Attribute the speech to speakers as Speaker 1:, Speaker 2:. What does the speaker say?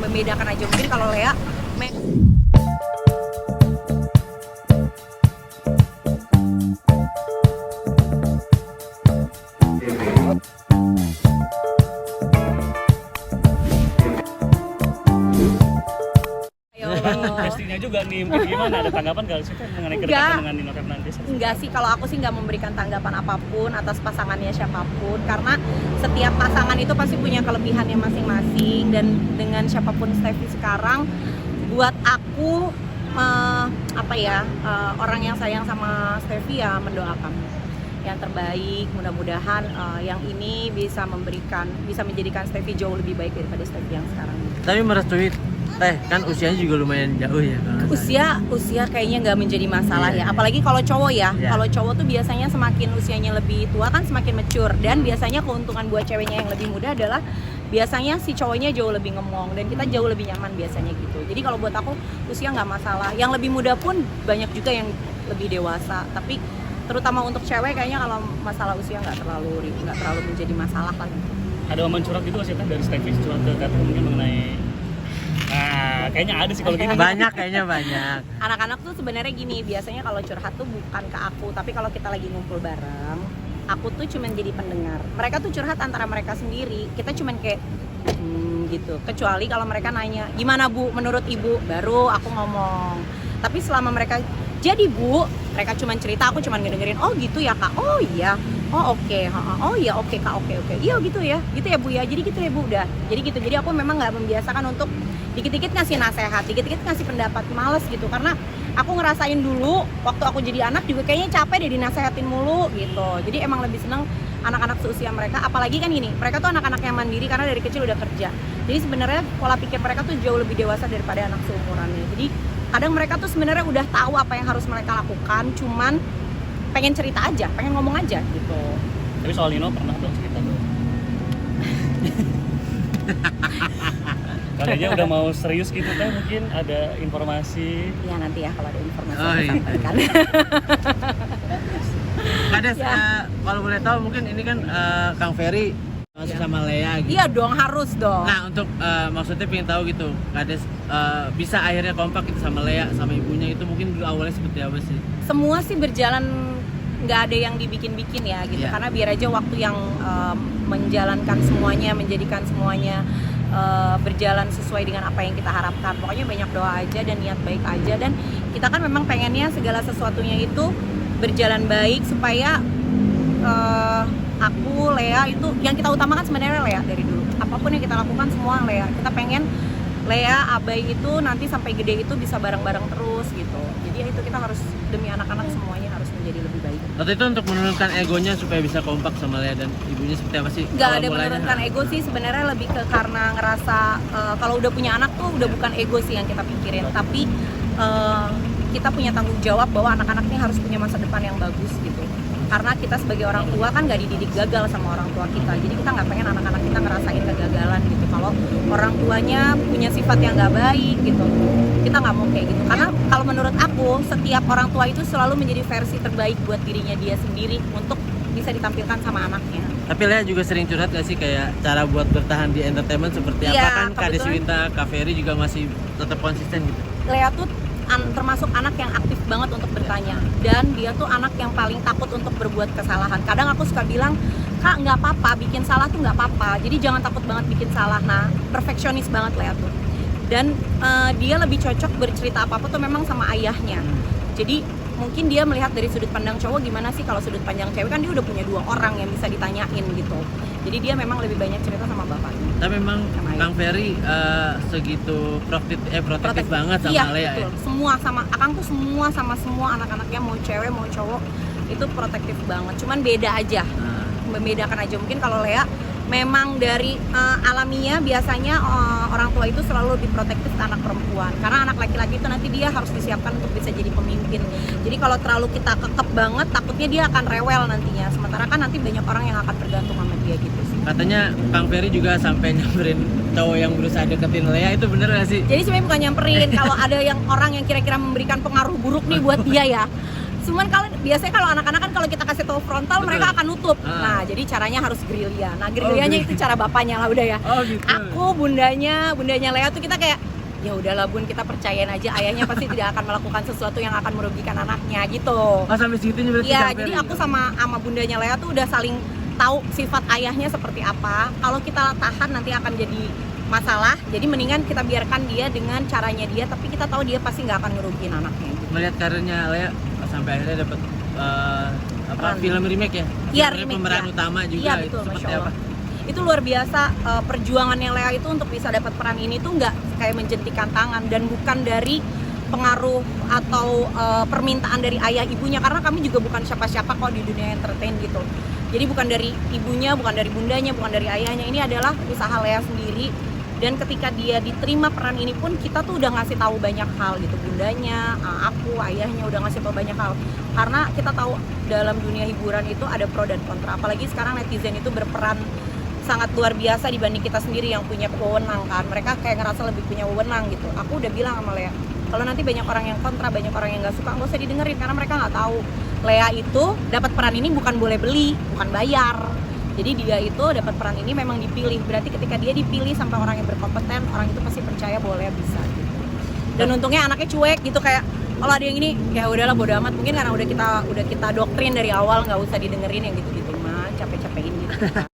Speaker 1: membedakan aja. Mungkin kalau Lea
Speaker 2: Castingnya juga nih, mungkin gimana? Ada tanggapan nggak sih mengenai kedekatan dengan Nino Fernandez?
Speaker 1: enggak sih, kalau aku sih nggak memberikan tanggapan apapun atas pasangannya siapapun, karena setiap pasangan itu pasti punya kelebihannya masing-masing. Dan dengan siapapun Steffi sekarang, buat aku orang yang sayang sama Steffi ya mendoakan yang terbaik. Mudah-mudahan yang ini bisa menjadikan Steffi jauh lebih baik daripada Steffi yang sekarang.
Speaker 3: Tapi merestui kan usianya juga lumayan jauh ya kalau nggak salah.
Speaker 1: Usia kayaknya nggak menjadi masalah
Speaker 3: Iya,
Speaker 1: ya, apalagi kalau cowok ya.
Speaker 3: Iya.
Speaker 1: Kalau cowok tuh biasanya semakin usianya lebih tua kan semakin mature, dan biasanya keuntungan buat ceweknya yang lebih muda adalah biasanya si cowoknya jauh lebih ngemong dan kita jauh lebih nyaman biasanya gitu. Jadi kalau buat aku usia nggak masalah. Yang lebih muda pun banyak juga yang lebih dewasa, tapi terutama untuk cewek kayaknya kalau masalah usia nggak terlalu menjadi masalah lah.
Speaker 2: Ada omongan curhat gitu sih kan dari Steffi curhat ke Kak mungkin mengenai kayaknya ada sih kalau gitu.
Speaker 3: Kayaknya banyak.
Speaker 1: Anak-anak tuh sebenarnya gini, biasanya kalau curhat tuh bukan ke aku, tapi kalau kita lagi ngumpul bareng, aku tuh cuman jadi pendengar. Mereka tuh curhat antara mereka sendiri, kita cuman kayak gitu. Kecuali kalau mereka nanya, gimana Bu menurut Ibu, baru aku ngomong. Tapi selama mereka jadi Bu, mereka cuman cerita, aku cuman ngedengerin. Oh gitu ya Kak, oh iya, oh oke, oh iya oke Kak, oke, iya gitu ya Bu ya, jadi gitu ya Bu, udah. Jadi gitu, jadi aku memang nggak membiasakan untuk dikit-dikit ngasih nasehat, dikit-dikit ngasih pendapat, males gitu. Karena aku ngerasain dulu waktu aku jadi anak juga kayaknya capek deh dinasehatin mulu gitu. Jadi emang lebih seneng anak-anak seusia mereka, apalagi kan gini, mereka tuh anak-anak yang mandiri karena dari kecil udah kerja. Jadi sebenarnya pola pikir mereka tuh jauh lebih dewasa daripada anak seumurannya. Jadi kadang mereka tuh sebenarnya udah tahu apa yang harus mereka lakukan, cuman pengen cerita aja, pengen ngomong aja gitu.
Speaker 2: Tapi soal Nino pernah dong cerita tuh. Kayaknya udah mau serius gitu kan, mungkin ada informasi.
Speaker 1: Ya nanti ya kalau ada informasi
Speaker 3: Oh,
Speaker 1: aku
Speaker 3: iya.
Speaker 1: sampaikan.
Speaker 3: Kades,
Speaker 1: Ya.
Speaker 3: kalau boleh tahu mungkin ini kan Kang Ferry masih sama Lea gitu.
Speaker 1: Iya dong, harus dong.
Speaker 3: Nah untuk maksudnya pengen tahu gitu, Kades bisa akhirnya kompak gitu sama Lea sama ibunya itu mungkin dulu awalnya seperti apa sih?
Speaker 1: Semua sih berjalan, nggak ada yang dibikin-bikin ya gitu.
Speaker 3: Iya.
Speaker 1: Karena biar aja waktu yang menjalankan semuanya, menjadikan semuanya berjalan sesuai dengan apa yang kita harapkan. Pokoknya banyak doa aja dan niat baik aja, dan kita kan memang pengennya segala sesuatunya itu berjalan baik supaya aku, Lea, itu yang kita utamakan sebenarnya Lea dari dulu. Apapun yang kita lakukan semua Lea. Kita pengen Lea, Abai itu nanti sampai gede itu bisa bareng-bareng terus gitu. Jadi ya itu kita harus demi anak-anak semuanya harus menjadi lebih baik.
Speaker 3: Waktu itu untuk menurunkan egonya supaya bisa kompak sama Lea dan ibunya seperti apa sih?
Speaker 1: Nggak
Speaker 3: awal
Speaker 1: ada
Speaker 3: mulanya?
Speaker 1: menurunkan ego sih, sebenarnya lebih ke karena ngerasa kalau udah punya anak tuh udah bukan ego sih yang kita pikirin, tapi kita punya tanggung jawab bahwa anak-anak ini harus punya masa depan yang bagus gitu. Karena kita sebagai orang tua kan nggak dididik gagal sama orang tua kita, jadi kita nggak pengen anak-anak kita ngerasain kegagalan gitu. Kalau orang tuanya punya sifat yang nggak baik gitu, kita nggak mau kayak gitu. Karena kalau menurut aku, setiap orang tua itu selalu menjadi versi terbaik buat dirinya dia sendiri untuk bisa ditampilkan sama anaknya.
Speaker 3: Tapi Lea juga sering curhat gak sih kayak cara buat bertahan di entertainment seperti
Speaker 1: Iya,
Speaker 3: apa kan? Kades
Speaker 1: kebetulan.
Speaker 3: Winta, Kak Ferry juga masih tetap konsisten gitu.
Speaker 1: Lea tuh termasuk anak yang aktif banget untuk bertanya, dan dia tuh anak yang paling takut untuk berbuat kesalahan. Kadang aku suka bilang, Kak nggak apa-apa, bikin salah tuh nggak apa-apa, jadi jangan takut banget bikin salah. Nah, perfeksionis banget Lea tuh, dan dia lebih cocok bercerita apa-apa tuh memang sama ayahnya. Jadi mungkin dia melihat dari sudut pandang cowok gimana sih, kalau sudut pandang cewek kan dia udah punya 2 orang yang bisa ditanyain gitu. Jadi dia memang lebih banyak cerita sama bapaknya.
Speaker 3: Tapi memang
Speaker 1: Sama ayah.
Speaker 3: Kang Ferry segitu protektif banget sama
Speaker 1: Iya,
Speaker 3: Lea
Speaker 1: betul.
Speaker 3: ya?
Speaker 1: Semua sama Akang tuh semua sama semua anak-anaknya, mau cewek mau cowok itu protektif banget. Cuman beda aja,
Speaker 3: Nah,
Speaker 1: membedakan aja. Mungkin kalau Lea memang dari alaminya biasanya orang tua itu selalu lebih protektif ke anak perempuan, karena anak laki-laki itu nanti dia harus disiapkan untuk bisa jadi pemimpin. Jadi kalau terlalu kita kekep banget, takutnya dia akan rewel nantinya. Sementara kan nanti banyak orang yang akan tergantung sama dia gitu sih.
Speaker 3: katanya Kang Ferry juga sampai nyamperin cowok yang berusaha deketin Lea, itu bener gak sih?
Speaker 1: Jadi sebenarnya bukan nyamperin, kalau ada yang orang yang kira-kira memberikan pengaruh buruk nih buat dia ya, Cuman kalau biasanya kalau anak-anak kan kalau kita kasih tahu frontal
Speaker 3: Betul.
Speaker 1: mereka akan nutup.
Speaker 3: Ah.
Speaker 1: Nah, jadi caranya harus gerilya. Nah, gerilyanya itu cara bapaknya lah udah ya.
Speaker 3: Oh gitu.
Speaker 1: Aku bundanya Lea tuh kita kayak ya udahlah Bun, kita percayain aja ayahnya pasti tidak akan melakukan sesuatu yang akan merugikan anaknya gitu.
Speaker 3: Oh sampai situ berarti
Speaker 1: Iya,
Speaker 3: sampai
Speaker 1: jadi
Speaker 3: gitu.
Speaker 1: aku sama bundanya Lea tuh udah saling tahu sifat ayahnya seperti apa. Kalau kita tahan nanti akan jadi masalah. Jadi mendingan kita biarkan dia dengan caranya dia, tapi kita tahu dia pasti nggak akan ngerugiin anaknya. Gitu.
Speaker 3: melihat karirnya Lea sampai akhirnya dapat
Speaker 1: Peran.
Speaker 3: film remake ya?
Speaker 1: Iya,
Speaker 3: Sebenarnya
Speaker 1: remake,
Speaker 3: pemeran
Speaker 1: ya.
Speaker 3: utama juga
Speaker 1: Iya
Speaker 3: itu
Speaker 1: betul,
Speaker 3: seperti
Speaker 1: masya Allah.
Speaker 3: apa?
Speaker 1: Itu luar biasa, perjuangannya Lea itu untuk bisa dapat peran ini tuh nggak kayak menjentikan tangan dan bukan dari pengaruh atau permintaan dari ayah ibunya, karena kami juga bukan siapa-siapa kok di dunia entertain gitu. Jadi bukan dari ibunya, bukan dari bundanya, bukan dari ayahnya, ini adalah usaha Lea sendiri. Dan ketika dia diterima peran ini pun kita tuh udah ngasih tahu banyak hal gitu, bundanya, aku, ayahnya udah ngasih tahu banyak hal. Karena kita tahu dalam dunia hiburan itu ada pro dan kontra, apalagi sekarang netizen itu berperan sangat luar biasa dibanding kita sendiri yang punya wewenang kan. Mereka kayak ngerasa lebih punya wewenang gitu. Aku udah bilang sama Lea, kalau nanti banyak orang yang kontra, banyak orang yang nggak suka, nggak usah didengerin karena mereka nggak tahu. Lea itu dapat peran ini bukan boleh beli, bukan bayar. Jadi dia itu dapat peran ini memang dipilih. Berarti ketika dia dipilih sampai orang yang berkompeten, orang itu pasti percaya bahwa Lea bisa gitu. Dan untungnya anaknya cuek gitu, kayak kalau ada yang ini ya udahlah bodo amat. Mungkin karena udah kita doktrin dari awal nggak usah didengerin yang gitu-gitu mah, capek-capekin gitu.